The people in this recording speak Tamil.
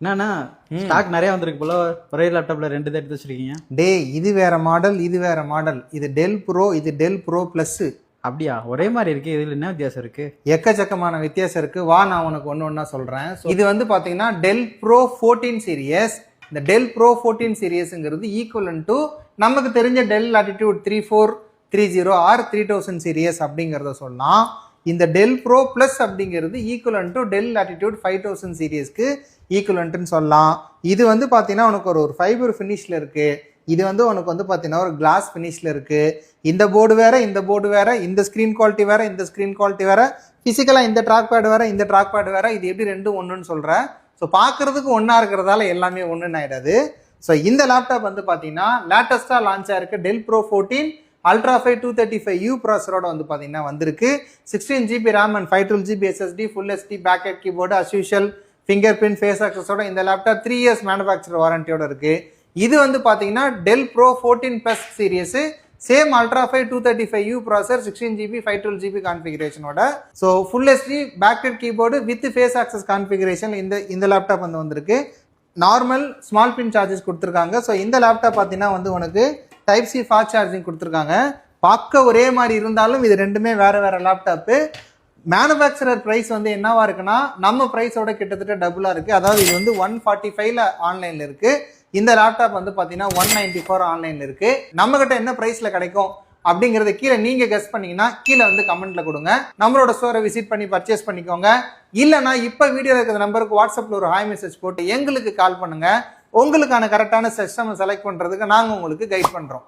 என்னன்னா ஸ்டாக் நிறைய வந்திருக்கு போல, ஒரே லேப்டாப்ல 2 எடுத்து வச்சிருக்கீங்க. இது வேற மாடல், இது வேற மாடல். இது டெல் ப்ரோ, இது டெல் ப்ரோ பிளஸ். அப்படியா? ஒரே மாதிரி இருக்கு, இதுல என்ன வித்தியாசம் இருக்கு? எக்கச்சக்கமான வித்தியாசம் இருக்கு. வா, நான் உனக்கு ஒண்ணா சொல்றேன். இது வந்து பாத்தீங்கன்னா டெல் ப்ரோ 14 சீரியஸ். இந்த டெல் ப்ரோ 14 சீரியஸ்ங்கிறது ஈக்குவலன் டு நமக்கு தெரிஞ்ச டெல் லாட்டிடியூட் 3430 ஆர் 3000 சீரியஸ் அப்படிங்கிறத சொல்லலாம். இந்த டெல் ப்ரோ பிளஸ் அப்படிங்கிறது ஈக்குவலன் டு டெல் லாட்டிடியூட் 5000 சீரியஸ்க்கு ஈக்குவலன்ட்னு சொல்லலாம். இது வந்து பார்த்தீங்கன்னா உனக்கு ஒரு ஃபைபர் ஃபினிஷில் இருக்கு. இது வந்து உனக்கு வந்து பார்த்தீங்கன்னா ஒரு கிளாஸ் ஃபினிஷில் இருக்கு. இந்த போர்டு வேற, இந்த போர்டு வேற, இந்த ஸ்க்ரீன் குவாலிட்டி வேற, இந்த ஸ்க்ரீன் குவாலிட்டி வேற, ஃபிசிக்கலாக இந்த ட்ராக் பேட் வேற, இந்த ட்ராக் பேட் வேற. இது எப்படி ரெண்டும் ஒன்றுன்னு சொல்கிறேன். ஸோ பார்க்கறதுக்கு ஒன்றா இருக்கிறதால எல்லாமே ஒன்றுன்னு ஆயிடாது. ஸோ இந்த லேப்டாப் வந்து பார்த்தீங்கன்னா லேட்டஸ்ட்டாக லான்ச் ஆயிருக்கு டெல் ப்ரோ 14 Ultra 5 235U ப்ராசரோட வந்து பார்த்தீங்கன்னா வந்திருக்கு. 16 GB RAM and 512 GB SSD, full HD backlit keyboard, as usual finger print face ஆக்சஸோட இந்த லேப்டாப் 3 இயர்ஸ் மேனுஃபேக்சர் வாரண்டியோட இருக்கு. இது வந்து பார்த்தீங்கன்னா Dell Pro 14 Plus series, same Ultra 5 235U processor, 16 GB 512 GB கான்ஃபிகரேஷனோட. So full HD backlit keyboard with face access configuration இந்த லேப்டாப் வந்து வந்திருக்கு. நார்மல் ஸ்மால் பின் சார்ஜஸ் கொடுத்துருக்காங்க. ஸோ இந்த லேப்டாப் பார்த்தீங்கன்னா வந்து உனக்கு டைப் சி ஃபாஸ்ட் சார்ஜிங் கொடுத்துருக்காங்க. பார்க்க ஒரே மாதிரி இருந்தாலும் இது ரெண்டுமே வேற வேற லேப்டாப்பு. மேனுஃபேக்சரர் ப்ரைஸ் வந்து என்னவா இருக்குன்னா நம்ம ப்ரைஸோட கிட்டத்தட்ட டபுளாக இருக்குது. அதாவது இது வந்து 145ல ஆன்லைனில் இருக்குது. இந்த லேப்டாப் வந்து பார்த்தீங்கன்னா 194 ஆன்லைனில் இருக்குது. நம்மகிட்ட என்ன ப்ரைஸில் கிடைக்கும் அப்படிங்கிறத கீழே நீங்கள் கெஸ் பண்ணீங்கன்னா கீழே வந்து கமெண்ட்ல கொடுங்க. நம்மளோட ஸ்டோரை விசிட் பண்ணி பர்ச்சேஸ் பண்ணிக்கோங்க. இல்லைனா இப்போ வீடியோவில் இருக்கிற நம்பருக்கு வாட்ஸ்அப்பில் ஒரு ஹாய் மெசேஜ் போட்டு எங்களுக்கு கால் பண்ணுங்க. உங்களுக்கான கரெக்டான சிஸ்டம் செலக்ட் பண்ணுறதுக்கு நாங்கள் உங்களுக்கு கைட் பண்ணுறோம்.